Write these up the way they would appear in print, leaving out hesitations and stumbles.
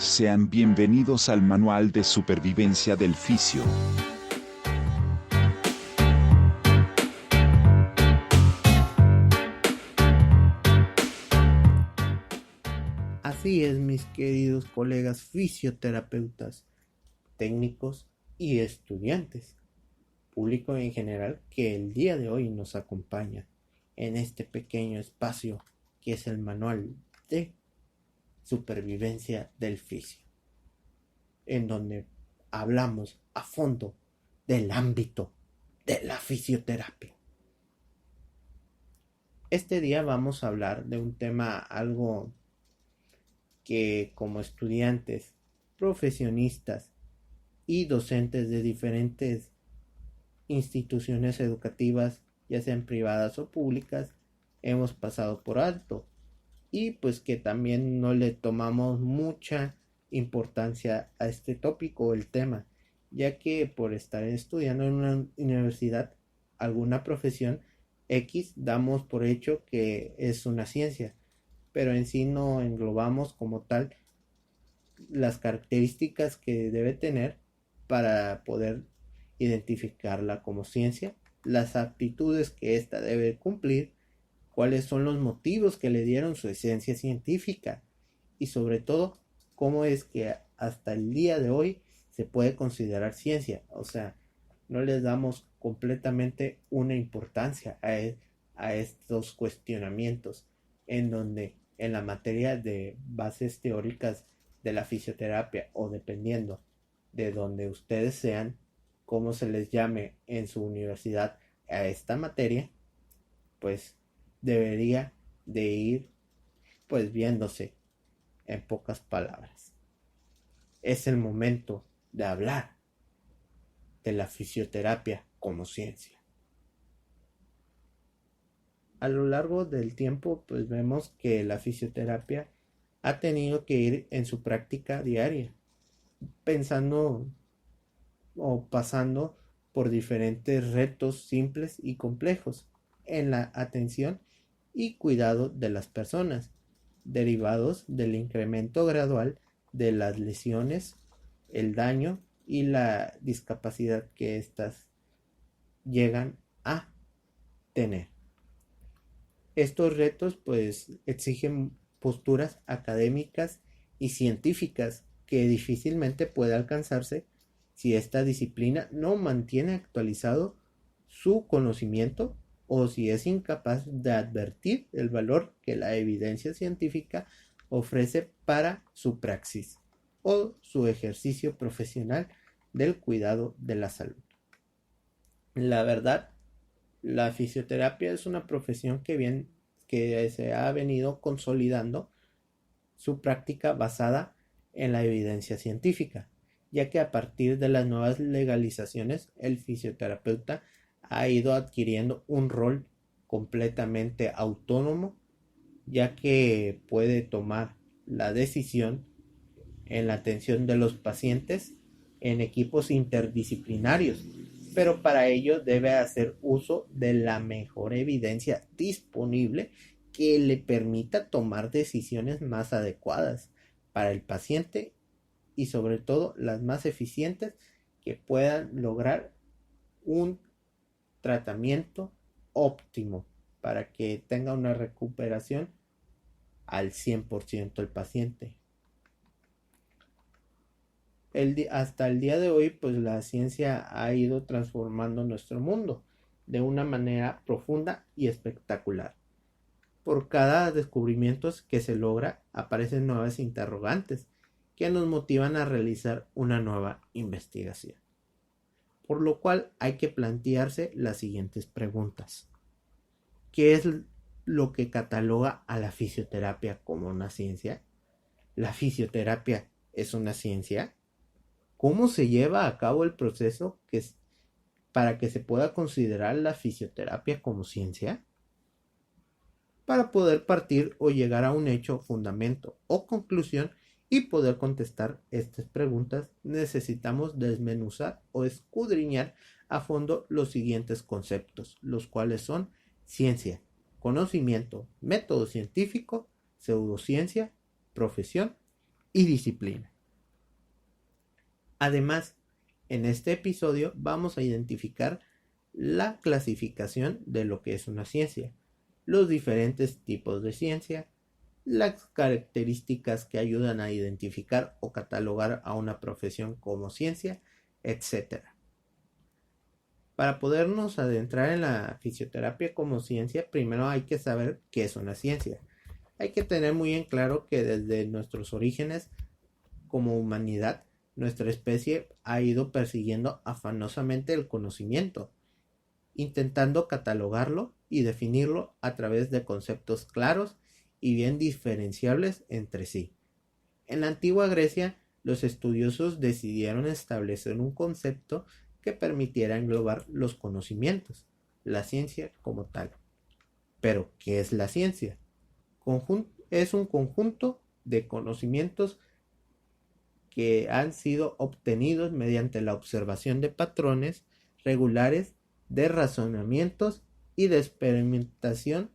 Sean bienvenidos al Manual de Supervivencia del Fisio. Así es, mis queridos colegas fisioterapeutas, técnicos y estudiantes, público en general que el día de hoy nos acompaña en este pequeño espacio que es el Manual de Supervivencia del Fisio, en donde hablamos a fondo del ámbito de la fisioterapia. Este día vamos a hablar de un tema algo que como estudiantes, profesionistas y docentes de diferentes instituciones educativas, ya sean privadas o públicas, hemos pasado por alto y pues que también no le tomamos mucha importancia a este tópico o el tema, ya que por estar estudiando en una universidad alguna profesión X damos por hecho que es una ciencia, pero en sí no englobamos como tal las características que debe tener para poder identificarla como ciencia, las aptitudes que ésta debe cumplir, cuáles son los motivos que le dieron su esencia científica y sobre todo cómo es que hasta el día de hoy se puede considerar ciencia. O sea, no les damos completamente una importancia a estos cuestionamientos en donde en la materia de bases teóricas de la fisioterapia o dependiendo de donde ustedes sean, cómo se les llame en su universidad a esta materia, pues debería de ir pues viéndose en pocas palabras. Es el momento de hablar de la fisioterapia como ciencia. A lo largo del tiempo pues vemos que la fisioterapia ha tenido que ir en su práctica diaria, pensando o pasando por diferentes retos simples y complejos en la atención y cuidado de las personas, derivados del incremento gradual de las lesiones, el daño y la discapacidad que éstas llegan a tener. Estos retos pues exigen posturas académicas y científicas que difícilmente puede alcanzarse si esta disciplina no mantiene actualizado su conocimiento o si es incapaz de advertir el valor que la evidencia científica ofrece para su praxis o su ejercicio profesional del cuidado de la salud. La verdad, la fisioterapia es una profesión que se ha venido consolidando su práctica basada en la evidencia científica, ya que a partir de las nuevas legalizaciones el fisioterapeuta ha ido adquiriendo un rol completamente autónomo, ya que puede tomar la decisión en la atención de los pacientes en equipos interdisciplinarios, pero para ello debe hacer uso de la mejor evidencia disponible que le permita tomar decisiones más adecuadas para el paciente y sobre todo las más eficientes que puedan lograr un tratamiento óptimo para que tenga una recuperación al 100% el paciente. Hasta el día de hoy pues la ciencia ha ido transformando nuestro mundo de una manera profunda y espectacular. Por cada descubrimiento que se logra aparecen nuevas interrogantes que nos motivan a realizar una nueva investigación, por lo cual hay que plantearse las siguientes preguntas. ¿Qué es lo que cataloga a la fisioterapia como una ciencia? ¿La fisioterapia es una ciencia? ¿Cómo se lleva a cabo el proceso para que se pueda considerar la fisioterapia como ciencia? Para poder partir o llegar a un hecho, fundamento o conclusión y poder contestar estas preguntas, necesitamos desmenuzar o escudriñar a fondo los siguientes conceptos, los cuales son ciencia, conocimiento, método científico, pseudociencia, profesión y disciplina. Además, en este episodio vamos a identificar la clasificación de lo que es una ciencia, los diferentes tipos de ciencia, las características que ayudan a identificar o catalogar a una profesión como ciencia, etc. Para podernos adentrar en la fisioterapia como ciencia, primero hay que saber qué es una ciencia. Hay que tener muy en claro que desde nuestros orígenes como humanidad, nuestra especie ha ido persiguiendo afanosamente el conocimiento, intentando catalogarlo y definirlo a través de conceptos claros y bien diferenciables entre sí. En la antigua Grecia, los estudiosos decidieron establecer un concepto que permitiera englobar los conocimientos, la ciencia como tal. Pero, ¿qué es la ciencia? Es un conjunto de conocimientos que han sido obtenidos mediante la observación de patrones regulares de razonamientos y de experimentación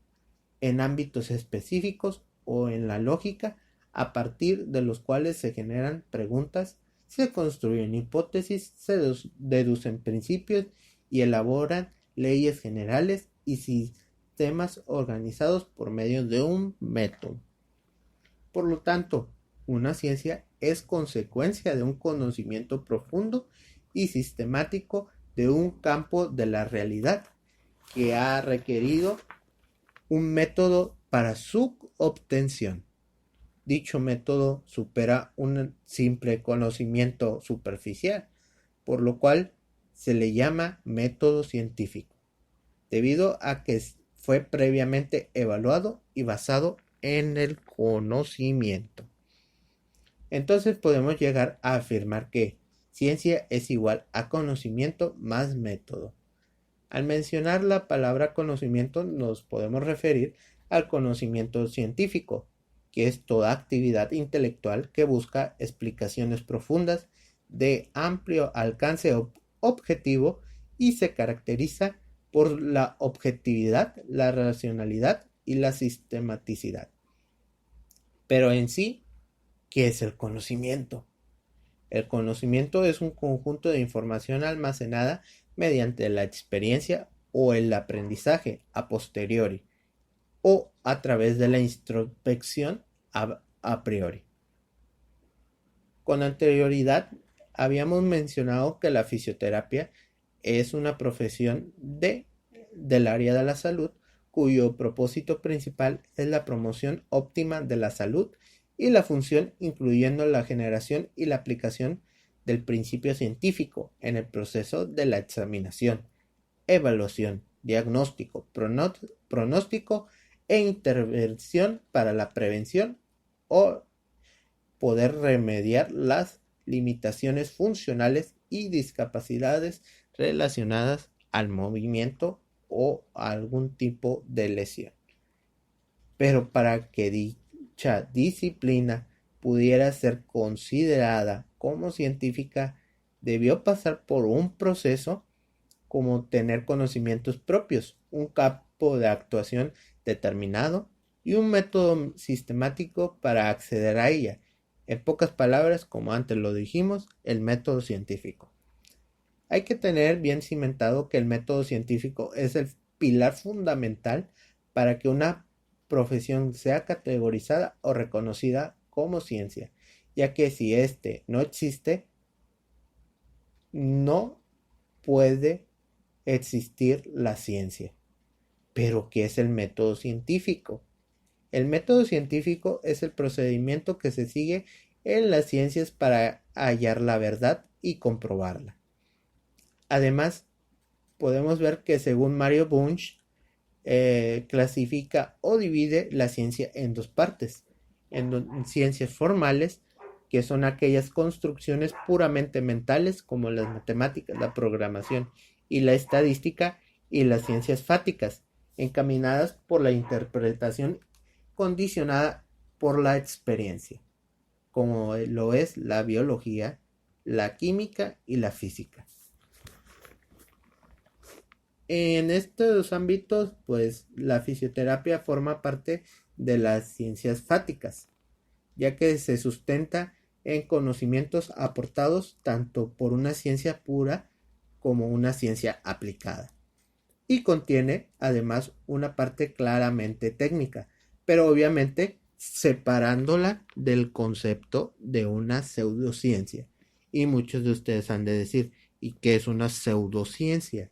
en ámbitos específicos o en la lógica, a partir de los cuales se generan preguntas, se construyen hipótesis, se deducen principios y elaboran leyes generales y sistemas organizados por medio de un método. Por lo tanto, una ciencia es consecuencia de un conocimiento profundo y sistemático de un campo de la realidad que ha requerido un método para su obtención. Dicho método supera un simple conocimiento superficial, por lo cual se le llama método científico, debido a que fue previamente evaluado y basado en el conocimiento. Entonces podemos llegar a afirmar que ciencia es igual a conocimiento más método. Al mencionar la palabra conocimiento nos podemos referir al conocimiento científico, que es toda actividad intelectual que busca explicaciones profundas de amplio alcance objetivo y se caracteriza por la objetividad, la racionalidad y la sistematicidad. Pero en sí, ¿qué es el conocimiento? El conocimiento es un conjunto de información almacenada mediante la experiencia o el aprendizaje a posteriori o a través de la introspección a priori. Con anterioridad habíamos mencionado que la fisioterapia es una profesión del área de la salud cuyo propósito principal es la promoción óptima de la salud y la función incluyendo la generación y la aplicación del principio científico en el proceso de la examinación, evaluación, diagnóstico, pronóstico e intervención para la prevención o poder remediar las limitaciones funcionales y discapacidades relacionadas al movimiento o a algún tipo de lesión. Pero para que dicha disciplina pudiera ser considerada como científica, debió pasar por un proceso como tener conocimientos propios, un campo de actuación determinado y un método sistemático para acceder a ella. En pocas palabras, como antes lo dijimos, el método científico. Hay que tener bien cimentado que el método científico es el pilar fundamental para que una profesión sea categorizada o reconocida como ciencia, ya que si éste no existe, no puede existir la ciencia. ¿Pero qué es el método científico? El método científico es el procedimiento que se sigue en las ciencias para hallar la verdad y comprobarla. Además, podemos ver que según Mario Bunge, clasifica o divide la ciencia en dos partes, en ciencias formales, que son aquellas construcciones puramente mentales como las matemáticas, la programación y la estadística, y las ciencias fáticas, encaminadas por la interpretación condicionada por la experiencia, como lo es la biología, la química y la física. En estos ámbitos, pues la fisioterapia forma parte de las ciencias fáticas, ya que se sustenta en conocimientos aportados tanto por una ciencia pura como una ciencia aplicada. Y contiene además una parte claramente técnica, pero obviamente separándola del concepto de una pseudociencia. Y muchos de ustedes han de decir, ¿y qué es una pseudociencia?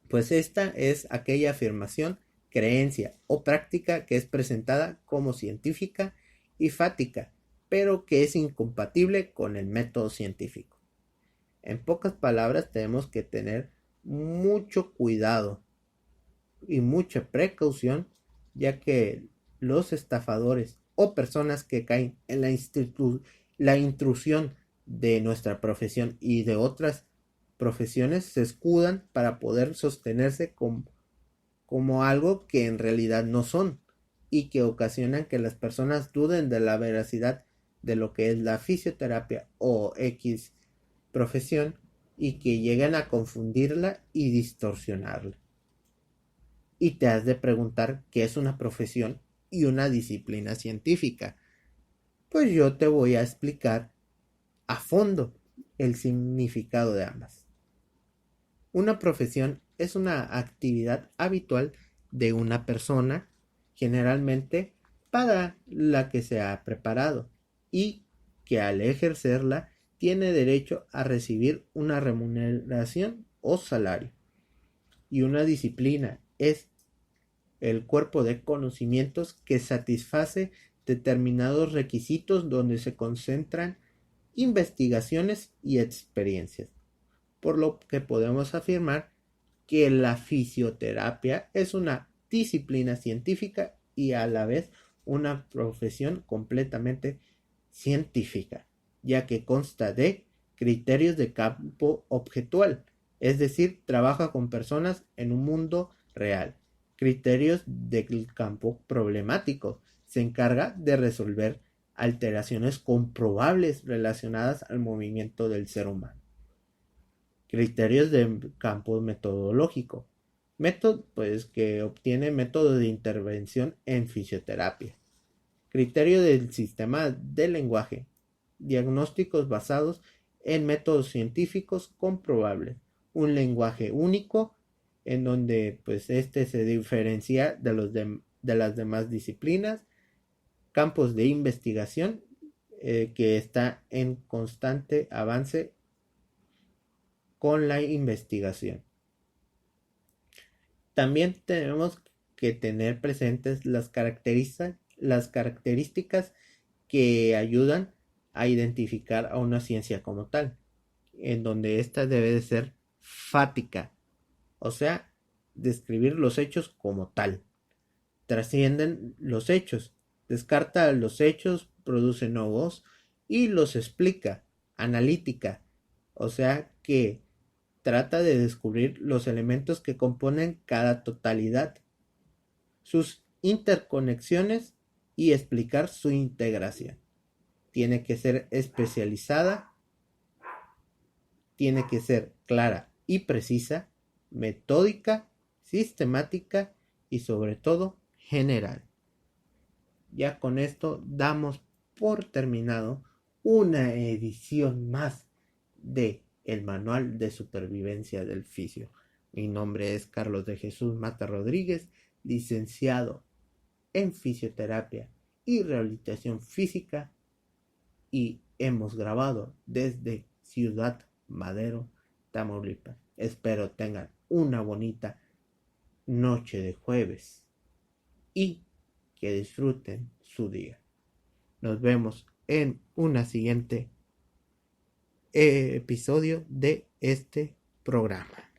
Pues esta es aquella afirmación, creencia o práctica que es presentada como científica y fática, pero que es incompatible con el método científico. En pocas palabras, tenemos que tener mucho cuidado y mucha precaución, ya que los estafadores o personas que caen en la intrusión de nuestra profesión y de otras profesiones se escudan para poder sostenerse como algo que en realidad no son, y que ocasionan que las personas duden de la veracidad de lo que es la fisioterapia o X profesión, y que lleguen a confundirla y distorsionarla. Y te has de preguntar qué es una profesión y una disciplina científica. Pues yo te voy a explicar a fondo el significado de ambas. Una profesión es una actividad habitual de una persona, generalmente para la que se ha preparado, y que al ejercerla tiene derecho a recibir una remuneración o salario. Y una disciplina es el cuerpo de conocimientos que satisface determinados requisitos donde se concentran investigaciones y experiencias, por lo que podemos afirmar que la fisioterapia es una disciplina científica y a la vez una profesión completamente científica, ya que consta de criterios de campo objetual, es decir, trabaja con personas en un mundo real. Criterios del campo problemático, se encarga de resolver alteraciones comprobables relacionadas al movimiento del ser humano. Criterios de campo metodológico, método pues que obtiene método de intervención en fisioterapia. Criterio del sistema de lenguaje, diagnósticos basados en métodos científicos comprobables, un lenguaje único en donde pues este se diferencia de las demás disciplinas, campos de investigación que está en constante avance con la investigación. También tenemos que tener presentes las características que ayudan a identificar a una ciencia como tal, en donde ésta debe de ser fática, o sea, describir los hechos como tal. Trascienden los hechos, descarta los hechos, produce nuevos y los explica, analítica, o sea que trata de descubrir los elementos que componen cada totalidad, sus interconexiones y explicar su integración. Tiene que ser especializada, tiene que ser clara y precisa, metódica, sistemática y sobre todo general. Ya con esto damos por terminado una edición más de el manual de supervivencia del fisio. Mi nombre es Carlos de Jesús Mata Rodríguez, licenciado en fisioterapia y rehabilitación física, y hemos grabado desde Ciudad Madero, Tamaulipas. Espero tengan una bonita noche de jueves y que disfruten su día. Nos vemos en una siguiente episodio de este programa.